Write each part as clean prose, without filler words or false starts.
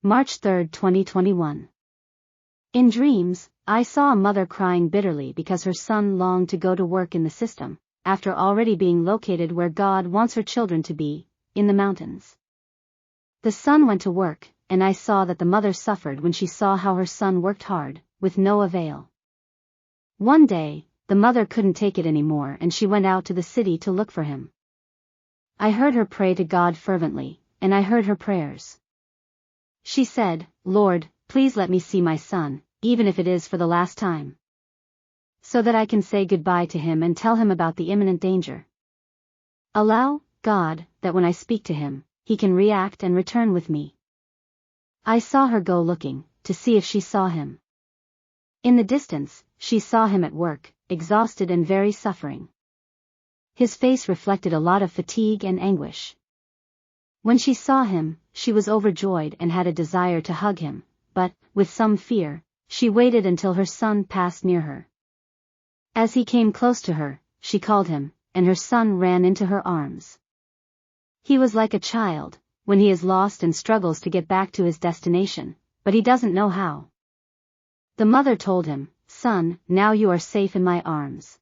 March 3, 2021. In dreams, I saw a mother crying bitterly because her son longed to go to work in the system, after already being located where God wants her children to be, in the mountains. The son went to work, and I saw that the mother suffered when she saw how her son worked hard, with no avail. One day, the mother couldn't take it anymore and she went out to the city to look for him. I heard her pray to God fervently, and I heard her prayers. She said, "Lord, please let me see my son, even if it is for the last time, so that I can say goodbye to him and tell him about the imminent danger. Allow, God, that when I speak to him, he can react and return with me." I saw her go looking, to see if she saw him. In the distance, she saw him at work, exhausted and very suffering. His face reflected a lot of fatigue and anguish. When she saw him, she was overjoyed and had a desire to hug him, but, with some fear, she waited until her son passed near her. As he came close to her, she called him, and her son ran into her arms. He was like a child, when he is lost and struggles to get back to his destination, but he doesn't know how. The mother told him, "Son, now you are safe in my arms."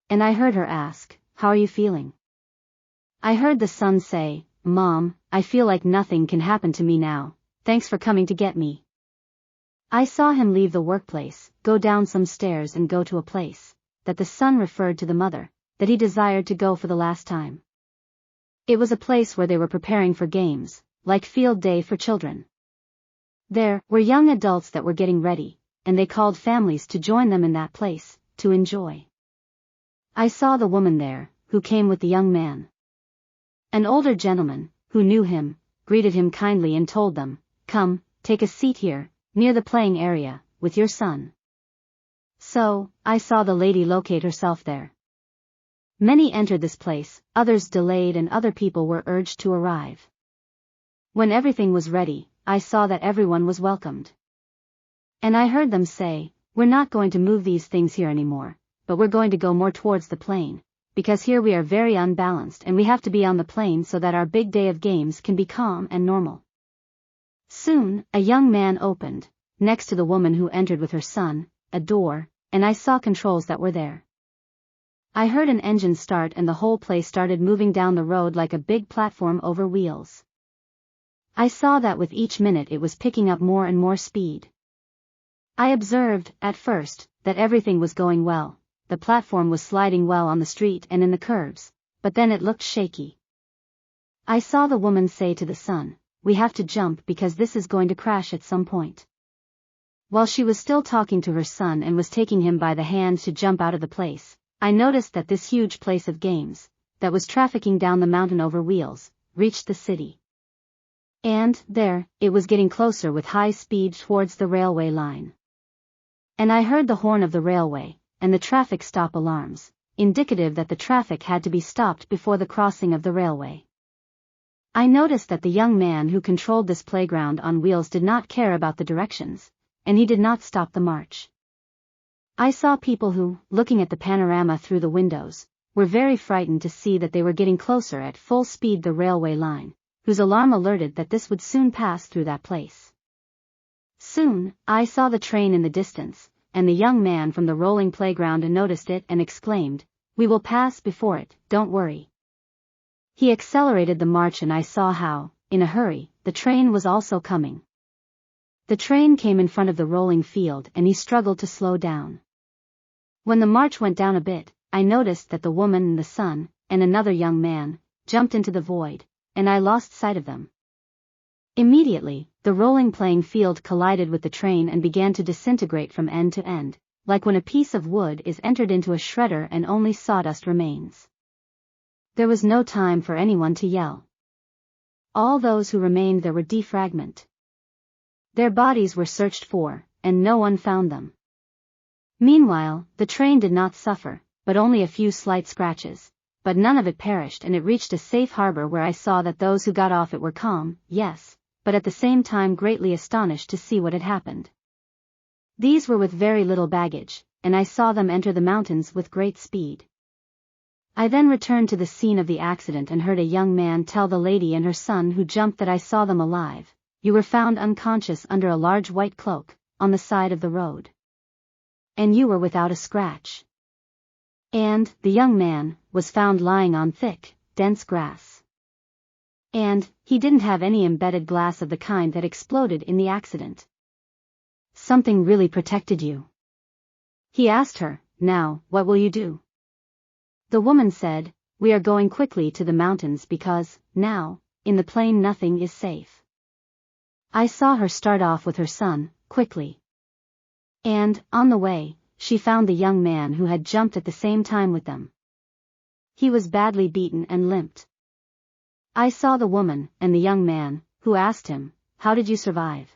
And I heard her ask, "How are you feeling?" I heard the son say, "Mom, I feel like nothing can happen to me now, thanks for coming to get me." I saw him leave the workplace, go down some stairs and go to a place, that the son referred to the mother, that he desired to go for the last time. It was a place where they were preparing for games, like field day for children. There were young adults that were getting ready, and they called families to join them in that place, to enjoy. I saw the woman there, who came with the young man. An older gentleman, who knew him, greeted him kindly and told them, "Come, take a seat here, near the playing area, with your son." So, I saw the lady locate herself there. Many entered this place, others delayed and other people were urged to arrive. When everything was ready, I saw that everyone was welcomed. And I heard them say, "We're not going to move these things here anymore, but we're going to go more towards the plain, because here we are very unbalanced and we have to be on the plain so that our big day of games can be calm and normal." Soon, a young man opened, next to the woman who entered with her son, a door, and I saw controls that were there. I heard an engine start and the whole place started moving down the road like a big platform over wheels. I saw that with each minute it was picking up more and more speed. I observed, at first, that everything was going well. The platform was sliding well on the street and in the curves, but then it looked shaky. I saw the woman say to the son, "We have to jump because this is going to crash at some point." While she was still talking to her son and was taking him by the hand to jump out of the place, I noticed that this huge place of games, that was trafficking down the mountain over wheels, reached the city. And, there, it was getting closer with high speed towards the railway line. And I heard the horn of the railway, and the traffic stop alarms, indicative that the traffic had to be stopped before the crossing of the railway. I noticed that the young man who controlled this playground on wheels did not care about the directions, and he did not stop the march. I saw people who, looking at the panorama through the windows, were very frightened to see that they were getting closer at full speed the railway line, whose alarm alerted that this would soon pass through that place. Soon, I saw the train in the distance, and the young man from the rolling playground noticed it and exclaimed, "We will pass before it, don't worry." He accelerated the march and I saw how, in a hurry, the train was also coming. The train came in front of the rolling field and he struggled to slow down. When the march went down a bit, I noticed that the woman and the son, and another young man, jumped into the void, and I lost sight of them. Immediately, the rolling playing field collided with the train and began to disintegrate from end to end, like when a piece of wood is entered into a shredder and only sawdust remains. There was no time for anyone to yell. All those who remained there were defragmented. Their bodies were searched for, and no one found them. Meanwhile, the train did not suffer, but only a few slight scratches, but none of it perished and it reached a safe harbor where I saw that those who got off it were calm, yes, but at the same time greatly astonished to see what had happened. These were with very little baggage, and I saw them enter the mountains with great speed. I then returned to the scene of the accident and heard a young man tell the lady and her son who jumped that I saw them alive, you were found unconscious under a large white cloak, on the side of the road. And you were without a scratch. And, the young man, was found lying on thick, dense grass. And, he didn't have any embedded glass of the kind that exploded in the accident. Something really protected you. He asked her, now, what will you do? The woman said, we are going quickly to the mountains because, now, in the plain nothing is safe. I saw her start off with her son, quickly. And, on the way, she found the young man who had jumped at the same time with them. He was badly beaten and limped. I saw the woman and the young man, who asked him, how did you survive?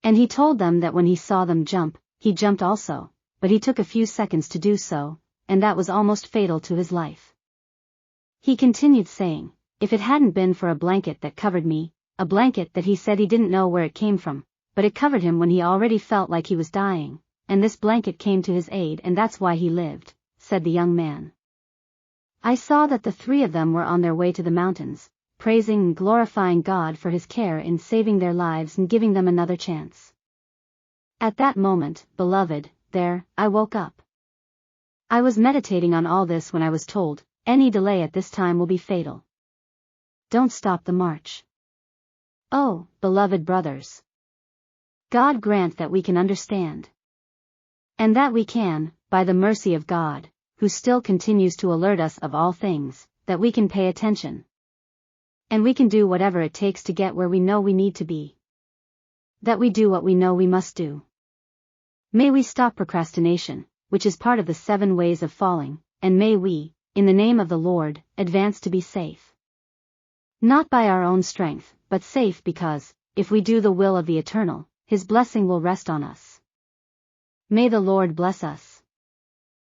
And he told them that when he saw them jump, he jumped also, but he took a few seconds to do so, and that was almost fatal to his life. He continued saying, if it hadn't been for a blanket that covered me, a blanket that he said he didn't know where it came from, but it covered him when he already felt like he was dying, and this blanket came to his aid and that's why he lived, said the young man. I saw that the three of them were on their way to the mountains, praising and glorifying God for his care in saving their lives and giving them another chance. At that moment, beloved, I woke up. I was meditating on all this when I was told, any delay at this time will be fatal. Don't stop the march. Oh, beloved brothers. God grant that we can understand. And that we can, by the mercy of God, who still continues to alert us of all things, that we can pay attention. And we can do whatever it takes to get where we know we need to be. That we do what we know we must do. May we stop procrastination, which is part of the 7 ways of falling, and may we, in the name of the Lord, advance to be safe. Not by our own strength, but safe because, if we do the will of the Eternal, His blessing will rest on us. May the Lord bless us.